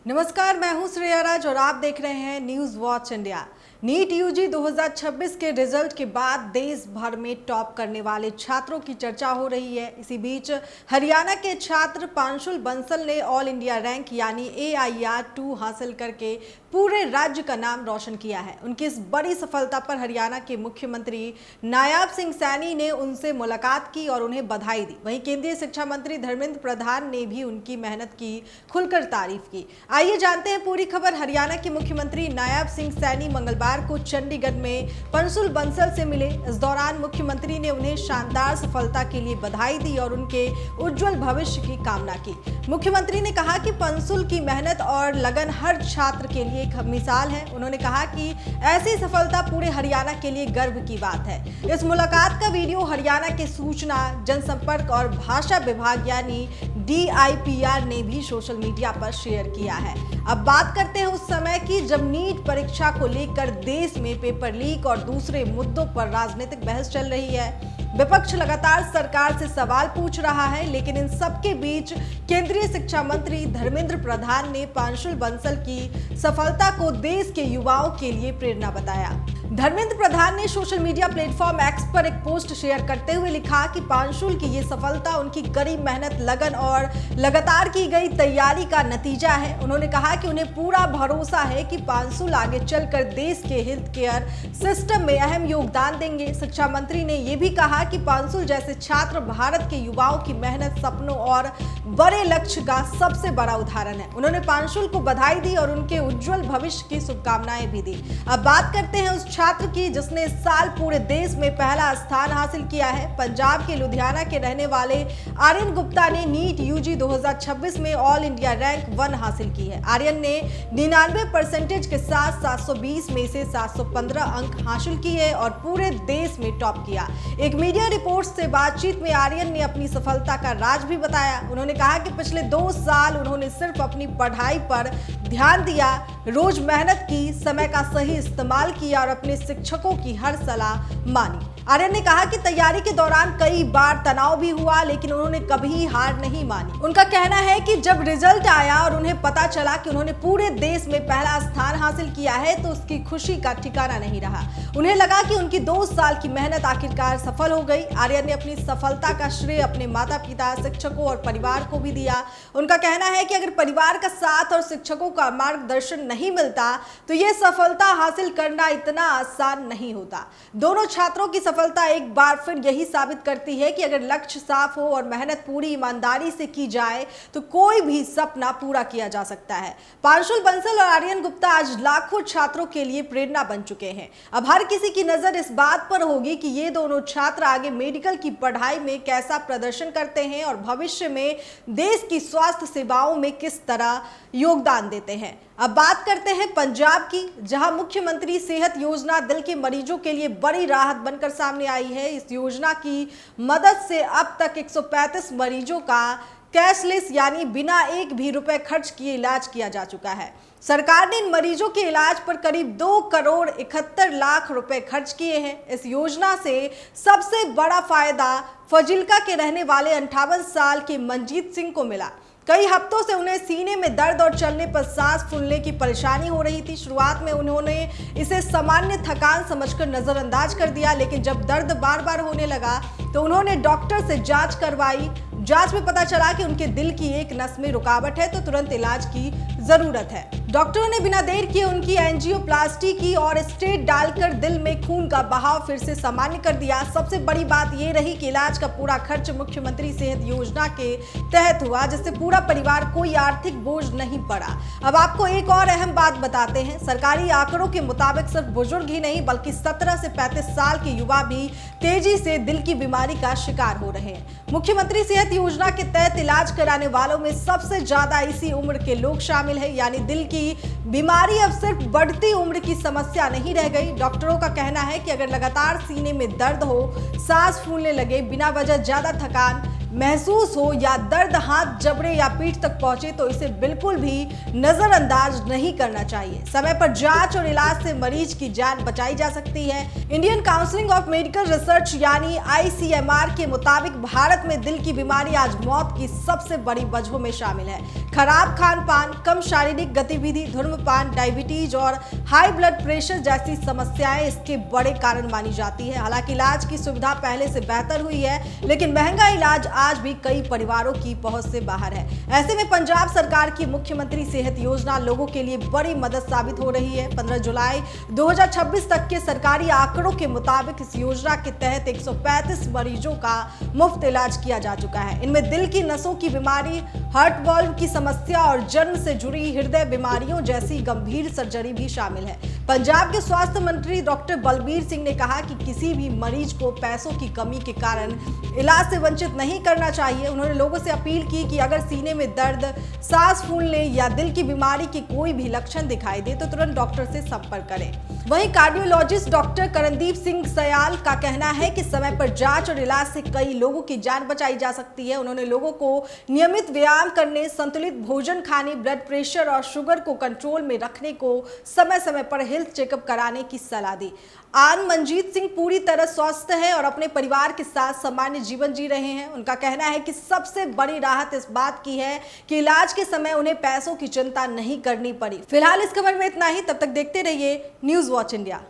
नमस्कार, मैं हूं श्रेया राज और आप देख रहे हैं news watch India. NEET UG 2026 के रिजल्ट के बाद देश भर में टॉप करने वाले छात्रों की चर्चा हो रही है। इसी बीच हरियाणा के छात्र पांशुल बंसल ने ऑल इंडिया रैंक यानी AIR 2 हासिल करके पूरे राज्य का नाम रोशन किया है। उनकी इस बड़ी सफलता पर हरियाणा के मुख्यमंत्री नायब सिंह सैनी ने उनसे मुलाकात की और उन्हें बधाई दी। वहीं केंद्रीय शिक्षा मंत्री धर्मेंद्र प्रधान ने भी उनकी मेहनत की खुलकर तारीफ की। आइए जानते हैं पूरी खबर। हरियाणा के मुख्यमंत्री नायब सिंह सैनी मंगलवार को चंडीगढ़ में पांशुल बंसल से मिले। इस दौरान मुख्यमंत्री ने उन्हें शानदार सफलता के लिए बधाई दी और उनके उज्जवल भविष्य की कामना की। मुख्यमंत्री ने कहा कि पांशुल की मेहनत और लगन हर छात्र के लिए एक मिसाल है। उन्होंने कहा कि ऐसी सफलता पूरे हरियाणा के लिए गर्व की बात है। इस मुलाकात का वीडियो हरियाणा के सूचना, जनसंपर्क और भाषा विभाग यानी DIPR ने भी सोशल मीडिया पर शेयर किया है। अब बात करते हैं उस समय की जब नीट परीक्षा को लेकर देश में पेपर लीक और दूसरे मुद्दों पर राजनीतिक बहस चल रही है। विपक्ष लगातार सरकार से सवाल पूछ रहा है, लेकिन इन सबके बीच केंद्रीय शिक्षा मंत्री धर्मेंद्र प्रधान ने पांशुल बंसल की सफलता को देश के युवाओं के लिए प्रेरणा बताया। धर्मेंद्र प्रधान ने सोशल मीडिया प्लेटफॉर्म X पर एक पोस्ट शेयर करते हुए लिखा कि पांशुल की ये सफलता उनकी कड़ी मेहनत, लगन और लगातार की गई तैयारी का नतीजा है। उन्होंने कहा कि उन्हें पूरा भरोसा है कि पांशुल आगे चलकर देश के हेल्थ केयर सिस्टम में अहम योगदान देंगे। शिक्षा मंत्री ने यह भी कहा कि पांशुल जैसे छात्र भारत के युवाओं की मेहनत, सपनों और बड़े लक्ष्य का सबसे बड़ा उदाहरण है। उन्होंने पांशुल को बधाई दी और उनके उज्जवल भविष्य की शुभकामनाएं भी दी। अब बात करते हैं उस छात्र की जिसने इस साल पूरे देश में पहला स्थान हासिल किया है। पंजाब के लुधियाना के रहने वाले आर्यन गुप्ता ने नीट यूजी 2026 में ऑल इंडिया रैंक 1 हासिल की है। आर्यन ने 99% के साथ 720 में से 715 अंक हासिल किए और पूरे देश में टॉप किया। एक मीडिया रिपोर्ट से बातचीत में आर्यन ने अपनी सफलता का राज भी बताया। उन्होंने कहा कि पिछले 2 साल उन्होंने सिर्फ अपनी पढ़ाई पर ध्यान दिया, रोज मेहनत की, समय का सही इस्तेमाल किया और अपने शिक्षकों की हर सलाह मानी। आर्यन ने कहा कि तैयारी के दौरान कई बार तनाव भी हुआ, लेकिन उन्होंने कभी हार नहीं मानी। उनका कहना है कि जब रिजल्ट आया और उन्हें पता चला कि उन्होंने पूरे देश में पहला स्थान हासिल किया है तो उसकी खुशी का ठिकाना नहीं रहा। उन्हें लगा कि उनकी 2 साल की मेहनत आखिरकार सफल हो गई। आर्यन ने अपनी सफलता का श्रेय अपने माता पिता, शिक्षकों और परिवार को भी दिया। उनका कहना है कि अगर परिवार का साथ और शिक्षकों का मार्गदर्शन नहीं मिलता तो यह सफलता हासिल करना इतना आसान नहीं होता। दोनों छात्रों की सफलता एक बार फिर यही साबित करती है कि अगर लक्ष्य साफ हो और मेहनत पूरी ईमानदारी से की जाए तो कोई भी सपना पूरा किया जा सकता है। पांशुल बंसल और आर्यन गुप्ता आज लाखों छात्रों के लिए प्रेरणा बन चुके हैं। अब हर किसी की नजर इस बात पर होगी कि ये दोनों छात्र आगे मेडिकल की पढ़ाई में कैसा प्रदर्शन करते हैं और भविष्य में देश की स्वास्थ्य सेवाओं में किस तरह योगदान देते हैं। अब बात करते हैं पंजाब की, जहां मुख्यमंत्री सेहत योजना दिल के मरीजों के लिए बड़ी राहत बनकर सामने आई है। इस योजना की मदद से अब तक 135 मरीजों का कैशलेस यानी बिना एक भी रुपए खर्च किए इलाज किया जा चुका है। सरकार ने इन मरीजों के इलाज पर करीब 2 करोड़ 71 लाख रुपए खर्च किए हैं। इस योजना से सबसे बड़ा फायदा फजिल्का के रहने वाले 58 साल के मंजीत सिंह को मिला। कई हफ्तों से उन्हें सीने में दर्द और चलने पर सांस फूलने की परेशानी हो रही थी। शुरुआत में उन्होंने इसे सामान्य थकान समझकर नजरअंदाज कर दिया, लेकिन जब दर्द बार बार होने लगा तो उन्होंने डॉक्टर से जांच करवाई। जांच में पता चला कि उनके दिल की एक नस में रुकावट है, तो तुरंत इलाज की जरूरत है। डॉक्टरों ने बिना देर किए उनकी एंजियोप्लास्टी की और स्टेट डालकर दिल में खून का बहाव फिर से सामान्य कर दिया। सबसे बड़ी बात यह रही कि इलाज का पूरा खर्च मुख्यमंत्री सेहत योजना के तहत हुआ, जिससे पूरा परिवार कोई आर्थिक बोझ नहीं पड़ा। अब आपको एक और अहम बात बताते हैं। सरकारी आंकड़ों के मुताबिक सिर्फ बुजुर्ग ही नहीं बल्कि 17 से 35 साल के युवा भी तेजी से दिल की बीमारी का शिकार हो रहे हैं। मुख्यमंत्री सेहत योजना के तहत इलाज कराने वालों में सबसे ज्यादा इसी उम्र के लोग शामिल हैं, यानी दिल की बीमारी अब सिर्फ बढ़ती उम्र की समस्या नहीं रह गई। डॉक्टरों का कहना है कि अगर लगातार सीने में दर्द हो, सांस फूलने लगे, बिना वजह ज्यादा थकान, महसूस हो या दर्द हाथ, जबड़े या पीठ तक पहुंचे तो इसे बिल्कुल भी नजरअंदाज नहीं करना चाहिए। समय पर जांच और इलाज से मरीज की जान बचाई जा सकती है। Indian council of medical research यानी ICMR के मुताबिक भारत में दिल की बीमारी आज मौत की सबसे बड़ी वजहों में शामिल है। खराब खान पान, कम शारीरिक गतिविधि, धूम्रपान, डायबिटीज और हाई ब्लड प्रेशर जैसी समस्याएं इसके बड़े कारण मानी जाती है। हालांकि इलाज की सुविधा पहले से बेहतर हुई है, लेकिन महंगा इलाज आज भी कई परिवारों की पहुंच से बाहर है। ऐसे में पंजाब सरकार की मुख्यमंत्री सेहत योजना लोगों के लिए बड़ी मदद साबित हो रही है। 15 जुलाई 2026 तक के सरकारी आंकड़ों के मुताबिक इस योजना के तहत 135 मरीजों का मुफ्त इलाज किया जा चुका है। इनमें दिल की नसों की बीमारी, हार्ट वाल्व की समस्या और जन्म से जुड़ी हृदय बीमारियों जैसी गंभीर सर्जरी भी शामिल है। पंजाब के स्वास्थ्य मंत्री डॉक्टर बलबीर सिंह ने कहा कि किसी भी मरीज को पैसों की कमी के कारण इलाज से वंचित नहीं करना चाहिए। उन्होंने लोगों से अपील की कि अगर सीने में दर्द, सांस फूलने या दिल की बीमारी के कोई भी लक्षण दिखाई दे तो तुरंत डॉक्टर से संपर्क करें। वहीं कार्डियोलॉजिस्ट डॉक्टर करणदीप सिंह सयाल का कहना है कि समय पर जांच और इलाज से कई लोगों की जान बचाई जा सकती है। उन्होंने लोगों को नियमित व्यायाम करने, संतुलित भोजन खाने, ब्लड प्रेशर और शुगर को कंट्रोल में रखने को समय समय पर हेल्थ चेकअप कराने की सलाह दी। आन मनजीत सिंह पूरी तरह स्वस्थ हैं और अपने परिवार के साथ सामान्य जीवन जी रहे हैं। उनका कहना है कि सबसे बड़ी राहत इस बात की है कि इलाज के समय उन्हें पैसों की चिंता नहीं करनी पड़ी। फिलहाल इस खबर में इतना ही। तब तक देखते रहिए न्यूज़ वॉच इंडिया।